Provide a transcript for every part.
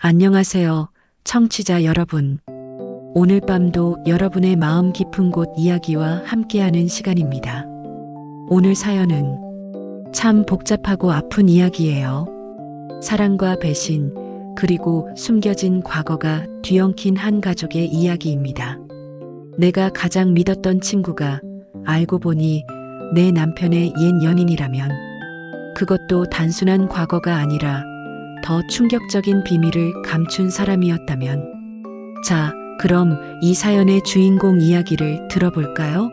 안녕하세요, 청취자 여러분. 오늘 밤도 여러분의 마음 깊은 곳 이야기와 함께하는 시간입니다. 오늘 사연은 참 복잡하고 아픈 이야기예요. 사랑과 배신, 그리고 숨겨진 과거가 뒤엉킨 한 가족의 이야기입니다. 내가 가장 믿었던 친구가 알고 보니 내 남편의 옛 연인이라면, 그것도 단순한 과거가 아니라 더 충격적인 비밀을 감춘 사람이었다면. 자, 그럼 이 사연의 주인공 이야기를 들어볼까요?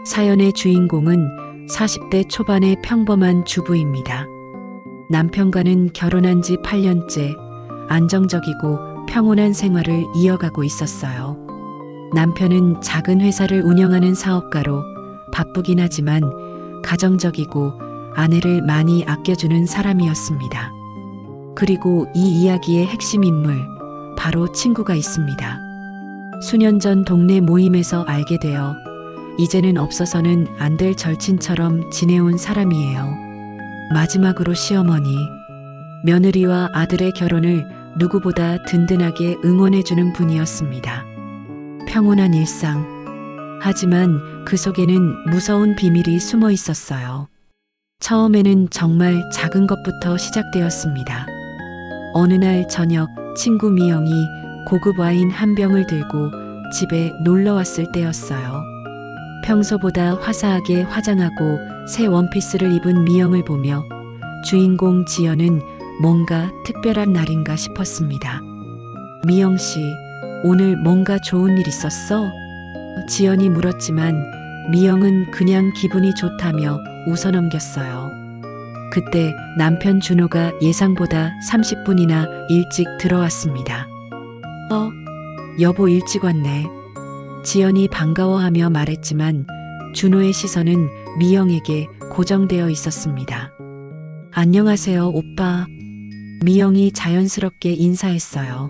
사연의 주인공은 40대 초반의 평범한 주부입니다. 남편과는 결혼한 지 8년째 안정적이고 평온한 생활을 이어가고 있었어요. 남편은 작은 회사를 운영하는 사업가로 바쁘긴 하지만 가정적이고 아내를 많이 아껴주는 사람이었습니다. 그리고 이 이야기의 핵심 인물, 바로 친구가 있습니다. 수년 전 동네 모임에서 알게 되어 이제는 없어서는 안 될 절친처럼 지내온 사람이에요. 마지막으로 시어머니, 며느리와 아들의 결혼을 누구보다 든든하게 응원해주는 분이었습니다. 평온한 일상. 하지만 그 속에는 무서운 비밀이 숨어 있었어요. 처음에는 정말 작은 것부터 시작되었습니다. 어느 날 저녁, 친구 미영이 고급 와인 한 병을 들고 집에 놀러 왔을 때였어요. 평소보다 화사하게 화장하고 새 원피스를 입은 미영을 보며 주인공 지연은 뭔가 특별한 날인가 싶었습니다. 미영 씨, 오늘 뭔가 좋은 일 있었어? 지연이 물었지만 미영은 그냥 기분이 좋다며 웃어넘겼어요. 그때 남편 준호가 예상보다 30분이나 일찍 들어왔습니다. 여보 일찍 왔네. 지연이 반가워하며 말했지만 준호의 시선은 미영에게 고정되어 있었습니다. 안녕하세요, 오빠. 미영이 자연스럽게 인사했어요.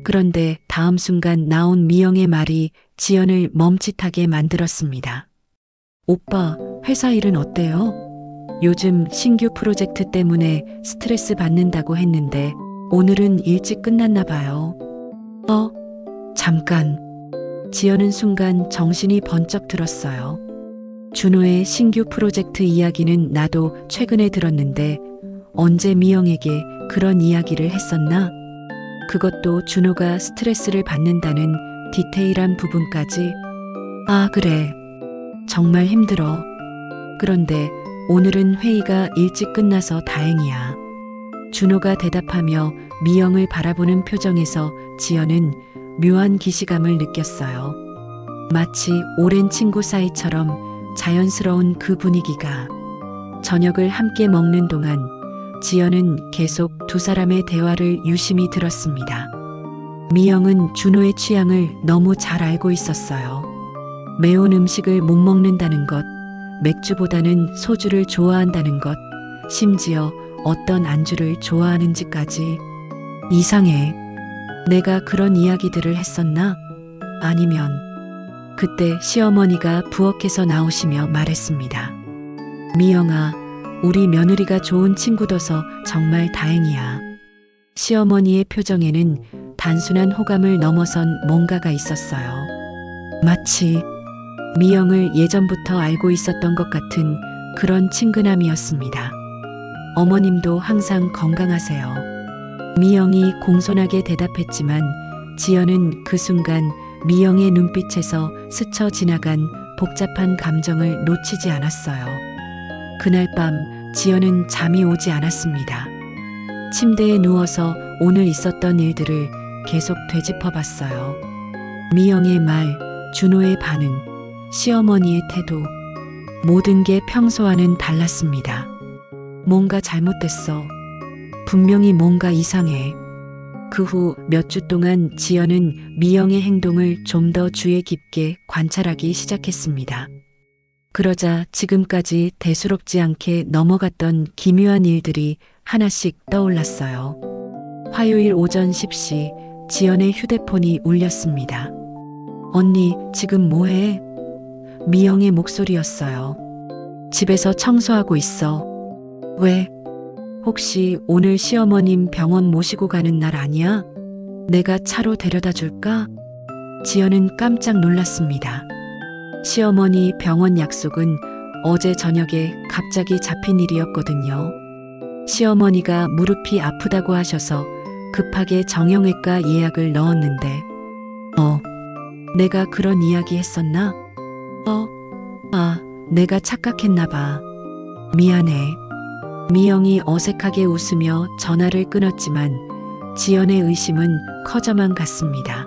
그런데 다음 순간 나온 미영의 말이 지연을 멈칫하게 만들었습니다. 오빠, 회사 일은 어때요? 요즘 신규 프로젝트 때문에 스트레스 받는다고 했는데 오늘은 일찍 끝났나 봐요. 잠깐. 지연은 순간 정신이 번쩍 들었어요. 준호의 신규 프로젝트 이야기는 나도 최근에 들었는데 언제 미영에게 그런 이야기를 했었나? 그것도 준호가 스트레스를 받는다는 디테일한 부분까지. 아, 그래. 정말 힘들어. 그런데 오늘은 회의가 일찍 끝나서 다행이야. 준호가 대답하며 미영을 바라보는 표정에서 지연은 묘한 기시감을 느꼈어요. 마치 오랜 친구 사이처럼 자연스러운 그 분위기가. 저녁을 함께 먹는 동안 지연은 계속 두 사람의 대화를 유심히 들었습니다. 미영은 준호의 취향을 너무 잘 알고 있었어요. 매운 음식을 못 먹는다는 것, 맥주보다는 소주를 좋아한다는 것, 심지어 어떤 안주를 좋아하는지까지. 이상해. 내가 그런 이야기들을 했었나? 아니면 그때 시어머니가 부엌에서 나오시며 말했습니다. 미영아, 우리 며느리가 좋은 친구둬서 정말 다행이야. 시어머니의 표정에는 단순한 호감을 넘어선 뭔가가 있었어요. 마치 미영을 예전부터 알고 있었던 것 같은 그런 친근함이었습니다. 어머님도 항상 건강하세요. 미영이 공손하게 대답했지만 지연은 그 순간 미영의 눈빛에서 스쳐 지나간 복잡한 감정을 놓치지 않았어요. 그날 밤 지연은 잠이 오지 않았습니다. 침대에 누워서 오늘 있었던 일들을 계속 되짚어 봤어요. 미영의 말, 준호의 반응, 시어머니의 태도, 모든 게 평소와는 달랐습니다. 뭔가 잘못됐어. 분명히 뭔가 이상해. 그 후 몇 주 동안 지연은 미영의 행동을 좀 더 주의 깊게 관찰하기 시작했습니다. 그러자 지금까지 대수롭지 않게 넘어갔던 기묘한 일들이 하나씩 떠올랐어요. 화요일 오전 10시 지연의 휴대폰이 울렸습니다. 언니, 지금 뭐해? 미영의 목소리였어요. 집에서 청소하고 있어. 왜? 혹시 오늘 시어머님 병원 모시고 가는 날 아니야? 내가 차로 데려다 줄까? 지연은 깜짝 놀랐습니다. 시어머니 병원 약속은 어제 저녁에 갑자기 잡힌 일이었거든요. 시어머니가 무릎이 아프다고 하셔서 급하게 정형외과 예약을 넣었는데, 내가 그런 이야기 했었나? 내가 착각했나 봐. 미안해. 미영이 어색하게 웃으며 전화를 끊었지만 지연의 의심은 커져만 갔습니다.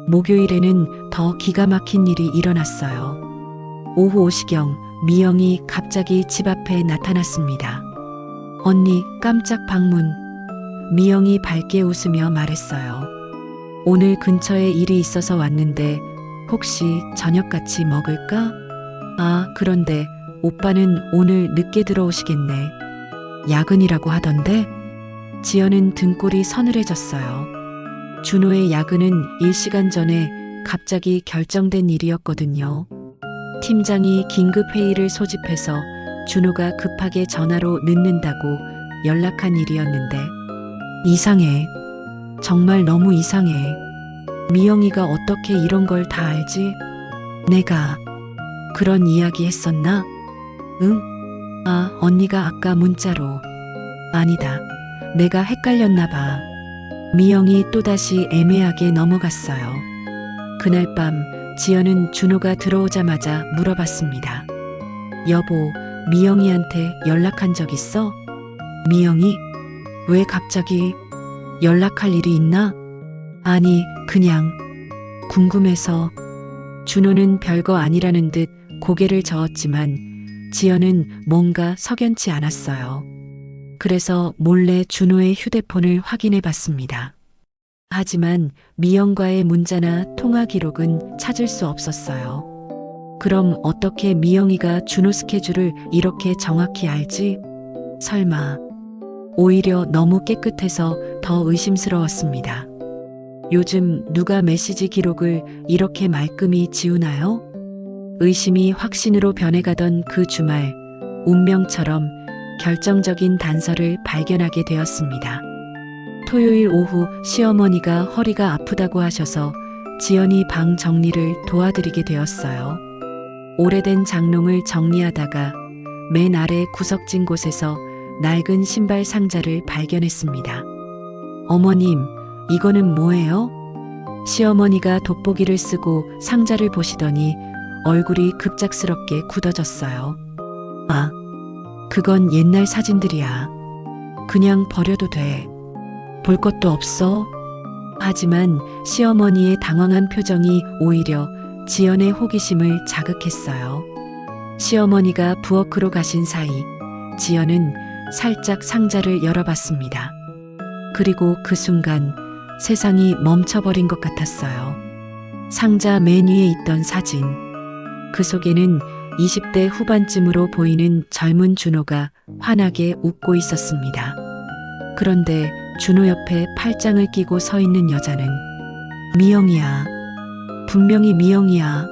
목요일에는 더 기가 막힌 일이 일어났어요. 오후 5시경 미영이 갑자기 집 앞에 나타났습니다. 언니, 깜짝 방문. 미영이 밝게 웃으며 말했어요. 오늘 근처에 일이 있어서 왔는데 혹시 저녁 같이 먹을까? 그런데 오빠는 오늘 늦게 들어오시겠네. 야근이라고 하던데? 지연은 등골이 서늘해졌어요. 준호의 야근은 1시간 전에 갑자기 결정된 일이었거든요. 팀장이 긴급 회의를 소집해서 준호가 급하게 전화로 늦는다고 연락한 일이었는데, 이상해. 정말 너무 이상해. 미영이가 어떻게 이런 걸 다 알지? 내가 그런 이야기 했었나? 응? 언니가 아까 문자로. 아니다. 내가 헷갈렸나 봐. 미영이 또다시 애매하게 넘어갔어요. 그날 밤 지연은 준호가 들어오자마자 물어봤습니다. 여보, 미영이한테 연락한 적 있어? 미영이? 왜 갑자기? 연락할 일이 있나? 아니, 그냥 궁금해서. 준호는 별거 아니라는 듯 고개를 저었지만 지연은 뭔가 석연치 않았어요. 그래서 몰래 준호의 휴대폰을 확인해 봤습니다. 하지만 미영과의 문자나 통화 기록은 찾을 수 없었어요. 그럼 어떻게 미영이가 준호 스케줄을 이렇게 정확히 알지? 설마. 오히려 너무 깨끗해서 더 의심스러웠습니다. 요즘 누가 메시지 기록을 이렇게 말끔히 지우나요? 의심이 확신으로 변해가던 그 주말, 운명처럼 결정적인 단서를 발견하게 되었습니다. 토요일 오후 시어머니가 허리가 아프다고 하셔서 지연이 방 정리를 도와드리게 되었어요. 오래된 장롱을 정리하다가 맨 아래 구석진 곳에서 낡은 신발 상자를 발견했습니다. 어머님, 이거는 뭐예요? 시어머니가 돋보기를 쓰고 상자를 보시더니 얼굴이 급작스럽게 굳어졌어요. 그건 옛날 사진들이야. 그냥 버려도 돼. 볼 것도 없어. 하지만 시어머니의 당황한 표정이 오히려 지연의 호기심을 자극했어요. 시어머니가 부엌으로 가신 사이 지연은 살짝 상자를 열어봤습니다. 그리고 그 순간 세상이 멈춰버린 것 같았어요. 상자 맨 위에 있던 사진. 그 속에는 20대 후반쯤으로 보이는 젊은 준호가 환하게 웃고 있었습니다. 그런데 준호 옆에 팔짱을 끼고 서 있는 여자는 미영이야. 분명히 미영이야.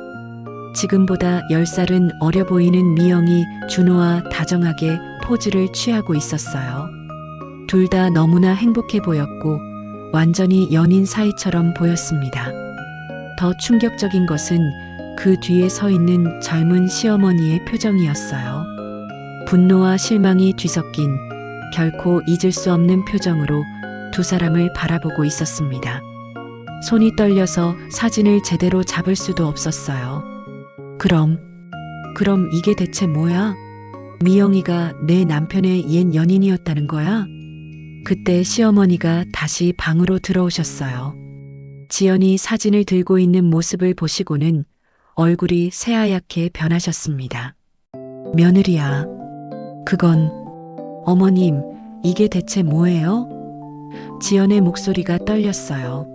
지금보다 10살은 어려 보이는 미영이 준호와 다정하게 포즈를 취하고 있었어요. 둘 다 너무나 행복해 보였고 완전히 연인 사이처럼 보였습니다. 더 충격적인 것은 그 뒤에 서 있는 젊은 시어머니의 표정이었어요. 분노와 실망이 뒤섞인 결코 잊을 수 없는 표정으로 두 사람을 바라보고 있었습니다. 손이 떨려서 사진을 제대로 잡을 수도 없었어요. 그럼 이게 대체 뭐야? 미영이가 내 남편의 옛 연인이었다는 거야? 그때 시어머니가 다시 방으로 들어오셨어요. 지연이 사진을 들고 있는 모습을 보시고는 얼굴이 새하얗게 변하셨습니다. 며느리야. 그건. 어머님, 이게 대체 뭐예요? 지연의 목소리가 떨렸어요.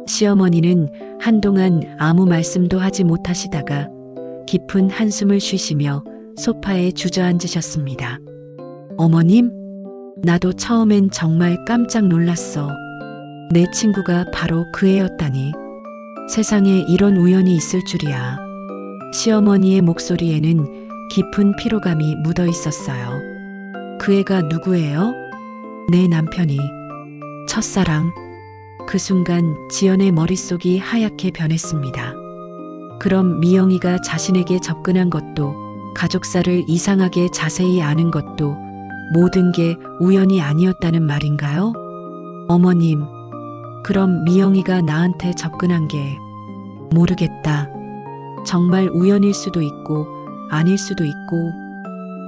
시어머니는 한동안 아무 말씀도 하지 못하시다가 깊은 한숨을 쉬시며 소파에 주저앉으셨습니다. 어머님? 나도 처음엔 정말 깜짝 놀랐어. 내 친구가 바로 그 애였다니. 세상에 이런 우연이 있을 줄이야. 시어머니의 목소리에는 깊은 피로감이 묻어 있었어요. 그 애가 누구예요? 내 남편이 첫사랑. 그 순간 지연의 머릿속이 하얗게 변했습니다. 그럼 미영이가 자신에게 접근한 것도, 가족사를 이상하게 자세히 아는 것도 모든 게 우연이 아니었다는 말인가요? 어머님, 그럼 미영이가 나한테 접근한 게 모르겠다. 정말 우연일 수도 있고 아닐 수도 있고.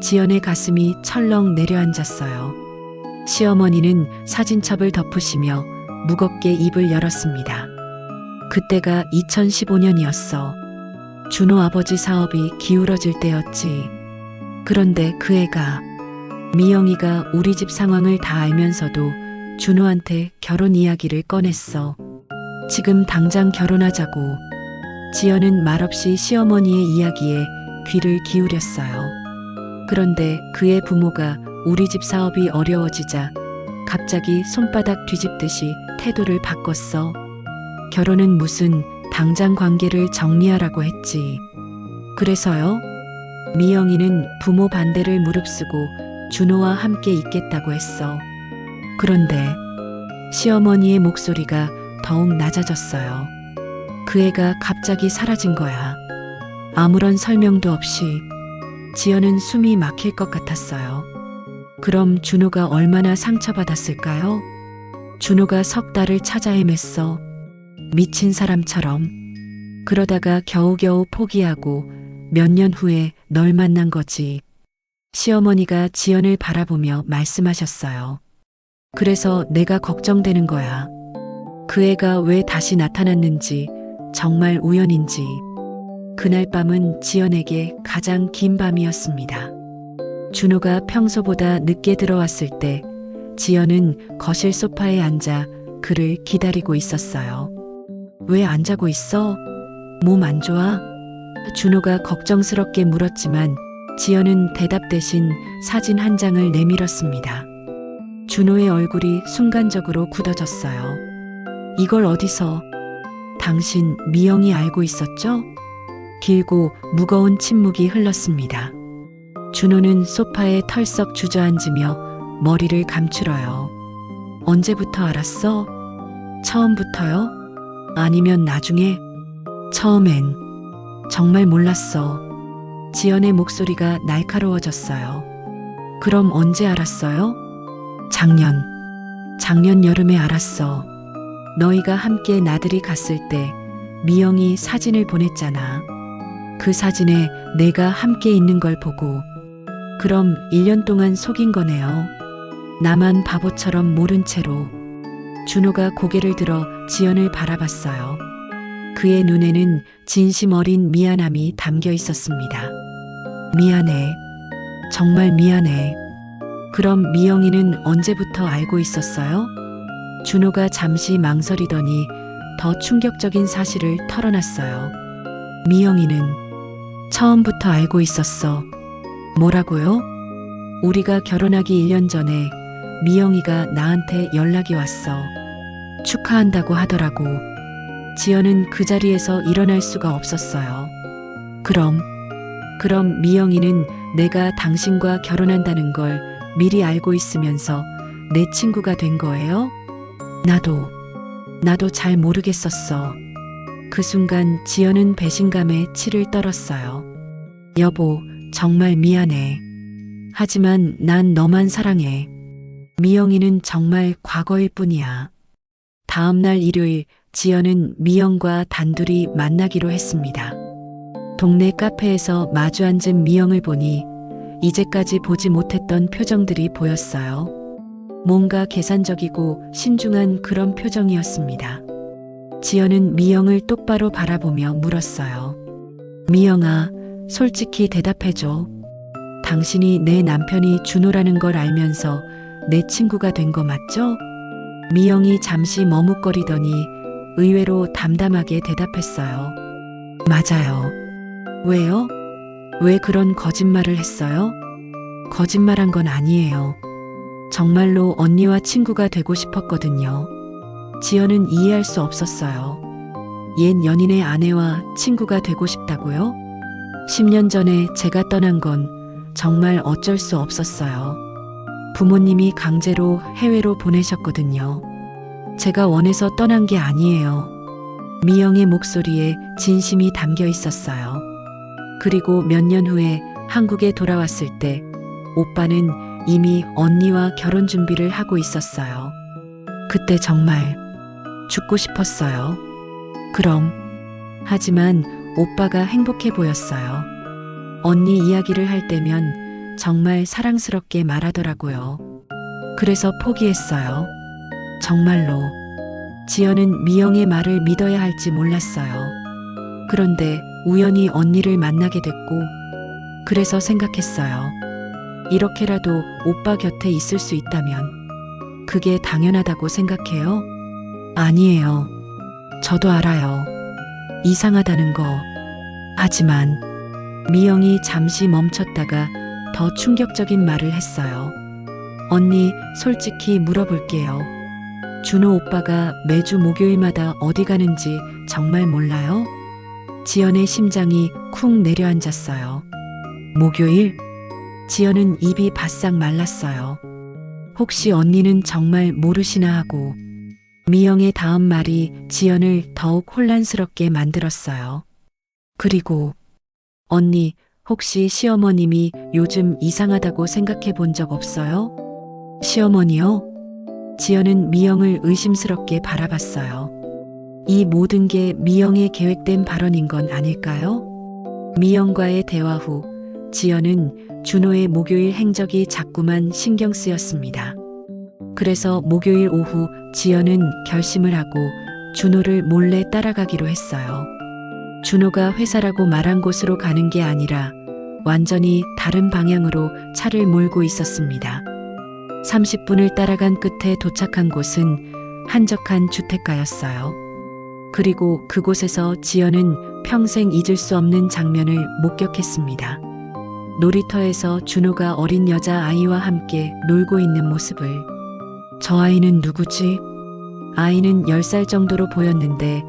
지연의 가슴이 철렁 내려앉았어요. 시어머니는 사진첩을 덮으시며 무겁게 입을 열었습니다. 그때가 2015년이었어. 준호 아버지 사업이 기울어질 때였지. 그런데 그 애가, 미영이가 우리 집 상황을 다 알면서도 준호한테 결혼 이야기를 꺼냈어. 지금 당장 결혼하자고. 지연은 말없이 시어머니의 이야기에 귀를 기울였어요. 그런데 그의 부모가 우리 집 사업이 어려워지자 갑자기 손바닥 뒤집듯이 태도를 바꿨어. 결혼은 무슨, 당장 관계를 정리하라고 했지. 그래서요? 미영이는 부모 반대를 무릅쓰고 준호와 함께 있겠다고 했어. 그런데 시어머니의 목소리가 더욱 낮아졌어요. 그 애가 갑자기 사라진 거야. 아무런 설명도 없이. 지연은 숨이 막힐 것 같았어요. 그럼 준호가 얼마나 상처받았을까요? 준호가 석 달을 찾아 헤맸어. 미친 사람처럼. 그러다가 겨우겨우 포기하고 몇 년 후에 널 만난 거지. 시어머니가 지연을 바라보며 말씀하셨어요. 그래서 내가 걱정되는 거야. 그 애가 왜 다시 나타났는지, 정말 우연인지. 그날 밤은 지연에게 가장 긴 밤이었습니다. 준호가 평소보다 늦게 들어왔을 때 지연은 거실 소파에 앉아 그를 기다리고 있었어요. 왜 안 자고 있어? 몸 안 좋아? 준호가 걱정스럽게 물었지만 지연은 대답 대신 사진 한 장을 내밀었습니다. 준호의 얼굴이 순간적으로 굳어졌어요. 이걸 어디서? 당신 미영이 알고 있었죠? 길고 무거운 침묵이 흘렀습니다. 준호는 소파에 털썩 주저앉으며 머리를 감추러요. 언제부터 알았어? 처음부터요? 아니면 나중에? 처음엔 정말 몰랐어. 지연의 목소리가 날카로워졌어요. 그럼 언제 알았어요? 작년 여름에 알았어. 너희가 함께 나들이 갔을 때 미영이 사진을 보냈잖아. 그 사진에 내가 함께 있는 걸 보고. 그럼 1년 동안 속인 거네요. 나만 바보처럼 모른 채로. 준호가 고개를 들어 지연을 바라봤어요. 그의 눈에는 진심 어린 미안함이 담겨 있었습니다. 미안해. 정말 미안해. 그럼 미영이는 언제부터 알고 있었어요? 준호가 잠시 망설이더니 더 충격적인 사실을 털어놨어요. 미영이는 처음부터 알고 있었어. 뭐라고요? 우리가 결혼하기 1년 전에 미영이가 나한테 연락이 왔어. 축하한다고 하더라고. 지연은 그 자리에서 일어날 수가 없었어요. 그럼 미영이는 내가 당신과 결혼한다는 걸 미리 알고 있으면서 내 친구가 된 거예요? 나도 잘 모르겠었어. 그 순간 지연은 배신감에 치를 떨었어요. 여보, 정말 미안해. 하지만 난 너만 사랑해. 미영이는 정말 과거일 뿐이야. 다음 날 일요일, 지연은 미영과 단둘이 만나기로 했습니다. 동네 카페에서 마주 앉은 미영을 보니 이제까지 보지 못했던 표정들이 보였어요. 뭔가 계산적이고 신중한 그런 표정이었습니다. 지연은 미영을 똑바로 바라보며 물었어요. 미영아, 솔직히 대답해줘. 당신이 내 남편이 준호라는 걸 알면서 내 친구가 된 거 맞죠? 미영이 잠시 머뭇거리더니 의외로 담담하게 대답했어요. 맞아요. 왜요? 왜 그런 거짓말을 했어요? 거짓말한 건 아니에요. 정말로 언니와 친구가 되고 싶었거든요. 지연은 이해할 수 없었어요. 옛 연인의 아내와 친구가 되고 싶다고요? 10년 전에 제가 떠난 건 정말 어쩔 수 없었어요. 부모님이 강제로 해외로 보내셨거든요. 제가 원해서 떠난 게 아니에요. 미영의 목소리에 진심이 담겨 있었어요. 그리고 몇 년 후에 한국에 돌아왔을 때 오빠는 이미 언니와 결혼 준비를 하고 있었어요. 그때 정말 죽고 싶었어요. 그럼. 하지만 오빠가 행복해 보였어요. 언니 이야기를 할 때면 정말 사랑스럽게 말하더라고요. 그래서 포기했어요. 정말로. 지연은 미영의 말을 믿어야 할지 몰랐어요. 그런데 우연히 언니를 만나게 됐고, 그래서 생각했어요. 이렇게라도 오빠 곁에 있을 수 있다면 그게 당연하다고 생각해요? 아니에요. 저도 알아요. 이상하다는 거. 하지만 미영이 잠시 멈췄다가 더 충격적인 말을 했어요. 언니, 솔직히 물어볼게요. 준호 오빠가 매주 목요일마다 어디 가는지 정말 몰라요? 지연의 심장이 쿵 내려앉았어요. 목요일? 지연은 입이 바싹 말랐어요. 혹시 언니는 정말 모르시나 하고, 미영의 다음 말이 지연을 더욱 혼란스럽게 만들었어요. 그리고, 언니, 혹시 시어머님이 요즘 이상하다고 생각해 본 적 없어요? 시어머니요? 지연은 미영을 의심스럽게 바라봤어요. 이 모든 게 미영의 계획된 발언인 건 아닐까요? 미영과의 대화 후 지연은 준호의 목요일 행적이 자꾸만 신경 쓰였습니다. 그래서 목요일 오후 지연은 결심을 하고 준호를 몰래 따라가기로 했어요. 준호가 회사라고 말한 곳으로 가는 게 아니라 완전히 다른 방향으로 차를 몰고 있었습니다. 30분을 따라간 끝에 도착한 곳은 한적한 주택가였어요. 그리고 그곳에서 지연은 평생 잊을 수 없는 장면을 목격했습니다. 놀이터에서 준호가 어린 여자아이와 함께 놀고 있는 모습을. 저 아이는 누구지? 아이는 10살 정도로 보였는데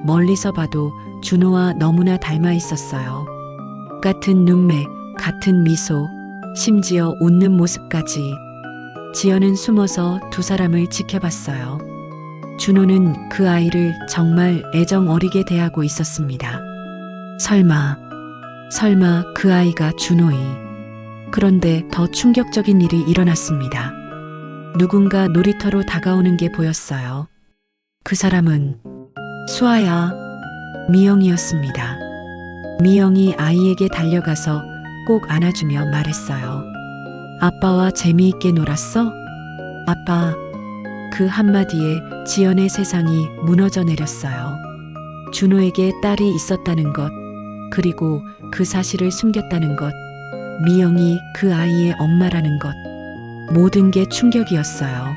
멀리서 봐도 준호와 너무나 닮아 있었어요. 같은 눈매, 같은 미소, 심지어 웃는 모습까지. 지연은 숨어서 두 사람을 지켜봤어요. 준호는 그 아이를 정말 애정 어리게 대하고 있었습니다. 설마 그 아이가 준호이. 그런데 더 충격적인 일이 일어났습니다. 누군가 놀이터로 다가오는 게 보였어요. 그 사람은 수아야, 미영이었습니다. 미영이 아이에게 달려가서 꼭 안아주며 말했어요. 아빠와 재미있게 놀았어? 아빠. 그 한마디에 지연의 세상이 무너져 내렸어요. 준호에게 딸이 있었다는 것, 그리고 그 사실을 숨겼다는 것, 미영이 그 아이의 엄마라는 것, 모든 게 충격이었어요.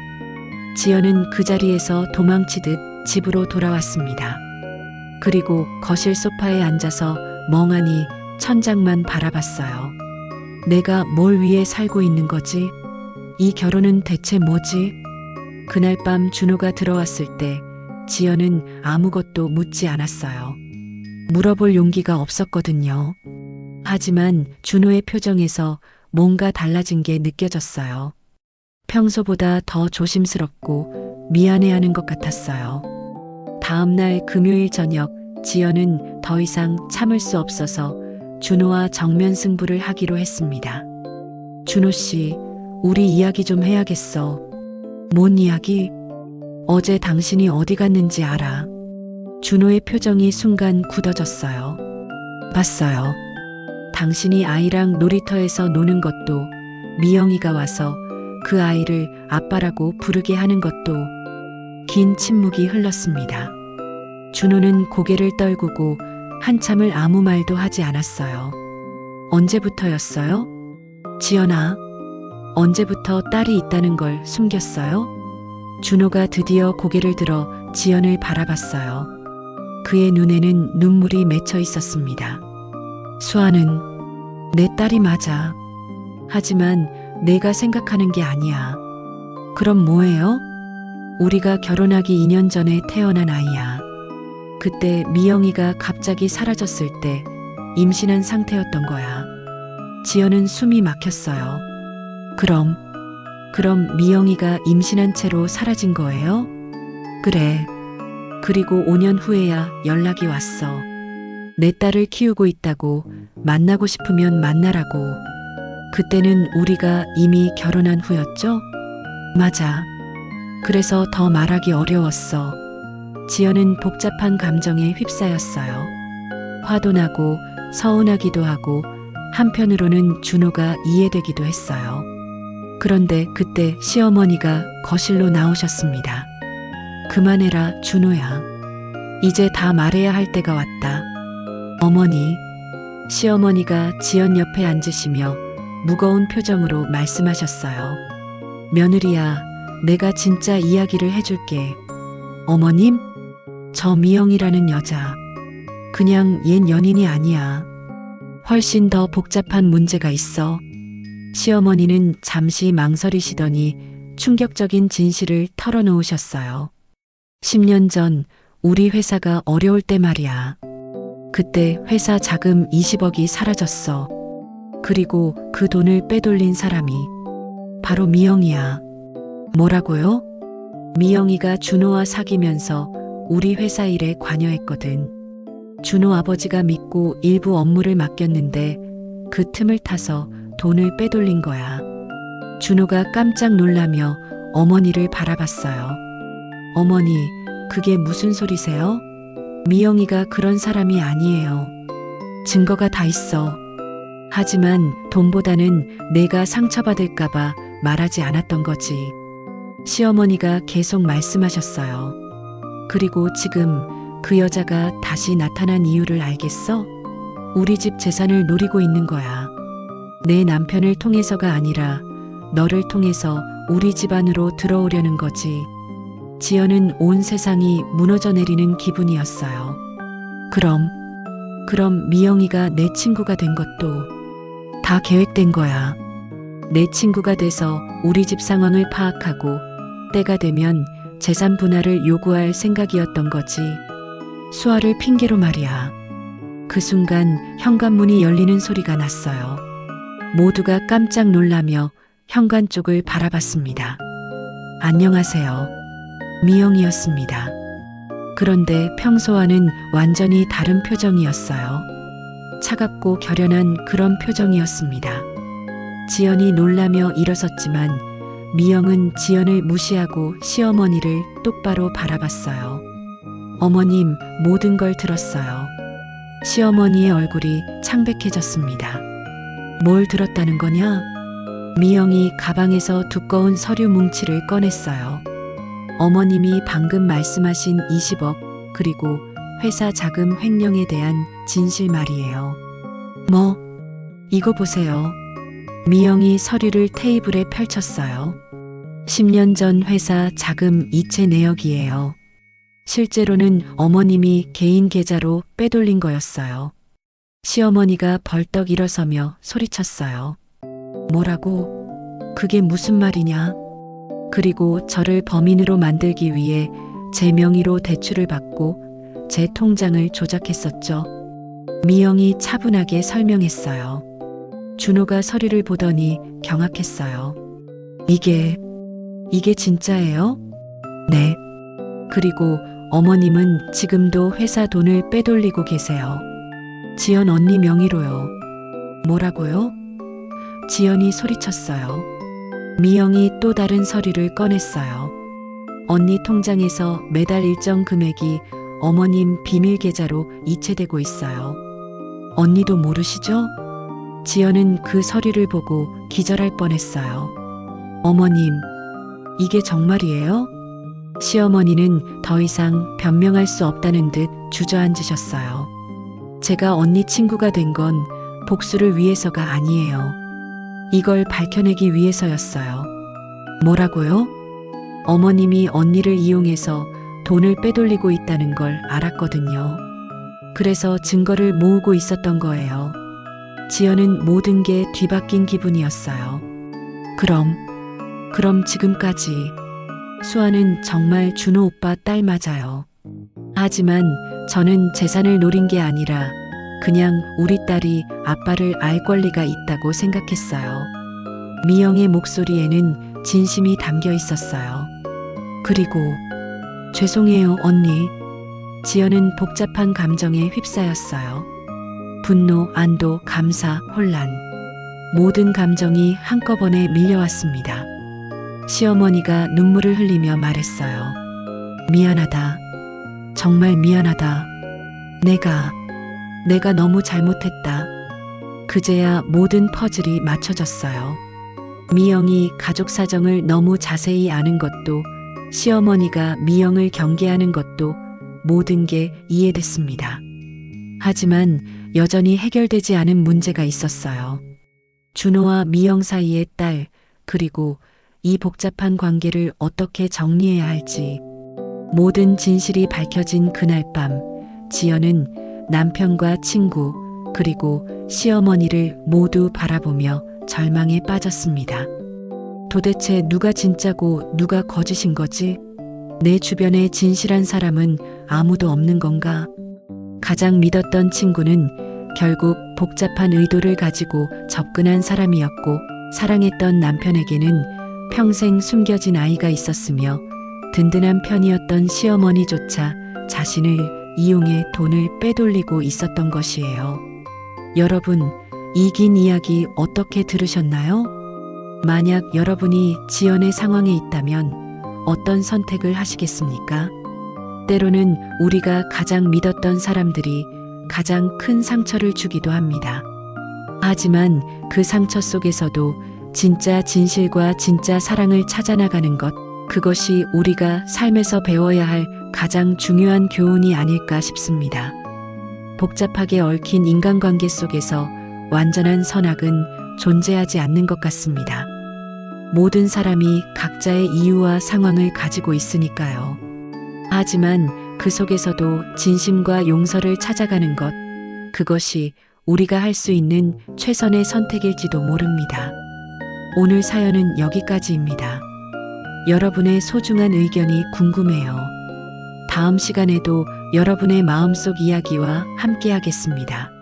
지연은 그 자리에서 도망치듯 집으로 돌아왔습니다. 그리고 거실 소파에 앉아서 멍하니 천장만 바라봤어요. 내가 뭘 위해 살고 있는 거지? 이 결혼은 대체 뭐지? 그날 밤 준호가 들어왔을 때 지연은 아무것도 묻지 않았어요. 물어볼 용기가 없었거든요. 하지만 준호의 표정에서 뭔가 달라진 게 느껴졌어요. 평소보다 더 조심스럽고 미안해하는 것 같았어요. 다음 날 금요일 저녁 지연은 더 이상 참을 수 없어서 준호와 정면 승부를 하기로 했습니다. 준호 씨, 우리 이야기 좀 해야겠어. 뭔 이야기? 어제 당신이 어디 갔는지 알아? 준호의 표정이 순간 굳어졌어요. 봤어요. 당신이 아이랑 놀이터에서 노는 것도, 미영이가 와서 그 아이를 아빠라고 부르게 하는 것도. 긴 침묵이 흘렀습니다. 준호는 고개를 떨구고 한참을 아무 말도 하지 않았어요. 언제부터였어요? 지연아, 언제부터 딸이 있다는 걸 숨겼어요? 준호가 드디어 고개를 들어 지연을 바라봤어요. 그의 눈에는 눈물이 맺혀 있었습니다. 수아는 내 딸이 맞아. 하지만 내가 생각하는 게 아니야. 그럼 뭐예요? 우리가 결혼하기 2년 전에 태어난 아이야. 그때 미영이가 갑자기 사라졌을 때 임신한 상태였던 거야. 지연은 숨이 막혔어요. 그럼 그럼 미영이가 임신한 채로 사라진 거예요? 그래. 그리고 5년 후에야 연락이 왔어. 내 딸을 키우고 있다고, 만나고 싶으면 만나라고. 그때는 우리가 이미 결혼한 후였죠? 맞아. 그래서 더 말하기 어려웠어. 지연은 복잡한 감정에 휩싸였어요. 화도 나고 서운하기도 하고 한편으로는 준호가 이해되기도 했어요. 그런데 그때 시어머니가 거실로 나오셨습니다. 그만해라, 준호야. 이제 다 말해야 할 때가 왔다. 어머니. 시어머니가 지연 옆에 앉으시며 무거운 표정으로 말씀하셨어요. 며느리야, 내가 진짜 이야기를 해줄게. 어머님? 저 미영이라는 여자. 그냥 옛 연인이 아니야. 훨씬 더 복잡한 문제가 있어. 시어머니는 잠시 망설이시더니 충격적인 진실을 털어놓으셨어요. 10년 전 우리 회사가 어려울 때 말이야. 그때 회사 자금 20억이 사라졌어. 그리고 그 돈을 빼돌린 사람이 바로 미영이야. 뭐라고요? 미영이가 준호와 사귀면서 우리 회사 일에 관여했거든. 준호 아버지가 믿고 일부 업무를 맡겼는데 그 틈을 타서 돈을 빼돌린 거야. 준호가 깜짝 놀라며 어머니를 바라봤어요. 어머니, 그게 무슨 소리세요? 미영이가 그런 사람이 아니에요. 증거가 다 있어. 하지만 돈보다는 내가 상처받을까봐 말하지 않았던 거지. 시어머니가 계속 말씀하셨어요. 그리고 지금 그 여자가 다시 나타난 이유를 알겠어? 우리 집 재산을 노리고 있는 거야. 내 남편을 통해서가 아니라 너를 통해서 우리 집안으로 들어오려는 거지. 지연은 온 세상이 무너져 내리는 기분이었어요. 그럼 미영이가 내 친구가 된 것도 다 계획된 거야. 내 친구가 돼서 우리 집 상황을 파악하고 때가 되면 재산 분할을 요구할 생각이었던 거지. 수아를 핑계로 말이야. 그 순간 현관문이 열리는 소리가 났어요. 모두가 깜짝 놀라며 현관 쪽을 바라봤습니다. 안녕하세요. 미영이었습니다. 그런데 평소와는 완전히 다른 표정이었어요. 차갑고 결연한 그런 표정이었습니다. 지연이 놀라며 일어섰지만 미영은 지연을 무시하고 시어머니를 똑바로 바라봤어요. 어머님, 모든 걸 들었어요. 시어머니의 얼굴이 창백해졌습니다. 뭘 들었다는 거냐? 미영이 가방에서 두꺼운 서류 뭉치를 꺼냈어요. 어머님이 방금 말씀하신 20억, 그리고 회사 자금 횡령에 대한 진실 말이에요. 뭐? 이거 보세요. 미영이 서류를 테이블에 펼쳤어요. 10년 전 회사 자금 이체 내역이에요. 실제로는 어머님이 개인 계좌로 빼돌린 거였어요. 시어머니가 벌떡 일어서며 소리쳤어요. 뭐라고? 그게 무슨 말이냐? 그리고 저를 범인으로 만들기 위해 제 명의로 대출을 받고 제 통장을 조작했었죠. 미영이 차분하게 설명했어요. 준호가 서류를 보더니 경악했어요. 이게 진짜예요? 네. 그리고 어머님은 지금도 회사 돈을 빼돌리고 계세요. 지연 언니 명의로요. 뭐라고요? 지연이 소리쳤어요. 미영이 또 다른 서류를 꺼냈어요. 언니 통장에서 매달 일정 금액이 어머님 비밀 계좌로 이체되고 있어요. 언니도 모르시죠? 지연은 그 서류를 보고 기절할 뻔했어요. 어머님, 이게 정말이에요? 시어머니는 더 이상 변명할 수 없다는 듯 주저앉으셨어요. 제가 언니 친구가 된 건 복수를 위해서가 아니에요. 이걸 밝혀내기 위해서였어요. 뭐라고요? 어머님이 언니를 이용해서 돈을 빼돌리고 있다는 걸 알았거든요. 그래서 증거를 모으고 있었던 거예요. 지연은 모든 게 뒤바뀐 기분이었어요. 그럼 지금까지 수아는 정말 준호 오빠 딸 맞아요. 하지만 저는 재산을 노린 게 아니라 그냥 우리 딸이 아빠를 알 권리가 있다고 생각했어요. 미영의 목소리에는 진심이 담겨 있었어요. 그리고 죄송해요, 언니. 지연은 복잡한 감정에 휩싸였어요. 분노, 안도, 감사, 혼란. 모든 감정이 한꺼번에 밀려왔습니다. 시어머니가 눈물을 흘리며 말했어요. 미안하다. 정말 미안하다. 내가 너무 잘못했다. 그제야 모든 퍼즐이 맞춰졌어요. 미영이 가족 사정을 너무 자세히 아는 것도, 시어머니가 미영을 경계하는 것도 모든 게 이해됐습니다. 하지만 여전히 해결되지 않은 문제가 있었어요. 준호와 미영 사이의 딸, 그리고 이 복잡한 관계를 어떻게 정리해야 할지. 모든 진실이 밝혀진 그날 밤, 지연은 남편과 친구, 그리고 시어머니를 모두 바라보며 절망에 빠졌습니다. 도대체 누가 진짜고 누가 거짓인 거지? 내 주변에 진실한 사람은 아무도 없는 건가? 가장 믿었던 친구는 결국 복잡한 의도를 가지고 접근한 사람이었고, 사랑했던 남편에게는 평생 숨겨진 아이가 있었으며, 든든한 편이었던 시어머니조차 자신을 이용해 돈을 빼돌리고 있었던 것이에요. 여러분, 이 긴 이야기 어떻게 들으셨나요? 만약 여러분이 지연의 상황에 있다면 어떤 선택을 하시겠습니까? 때로는 우리가 가장 믿었던 사람들이 가장 큰 상처를 주기도 합니다. 하지만 그 상처 속에서도 진짜 진실과 진짜 사랑을 찾아나가는 것, 그것이 우리가 삶에서 배워야 할 가장 중요한 교훈이 아닐까 싶습니다. 복잡하게 얽힌 인간관계 속에서 완전한 선악은 존재하지 않는 것 같습니다. 모든 사람이 각자의 이유와 상황을 가지고 있으니까요. 하지만 그 속에서도 진심과 용서를 찾아가는 것, 그것이 우리가 할 수 있는 최선의 선택일지도 모릅니다. 오늘 사연은 여기까지입니다. 여러분의 소중한 의견이 궁금해요. 다음 시간에도 여러분의 마음속 이야기와 함께하겠습니다.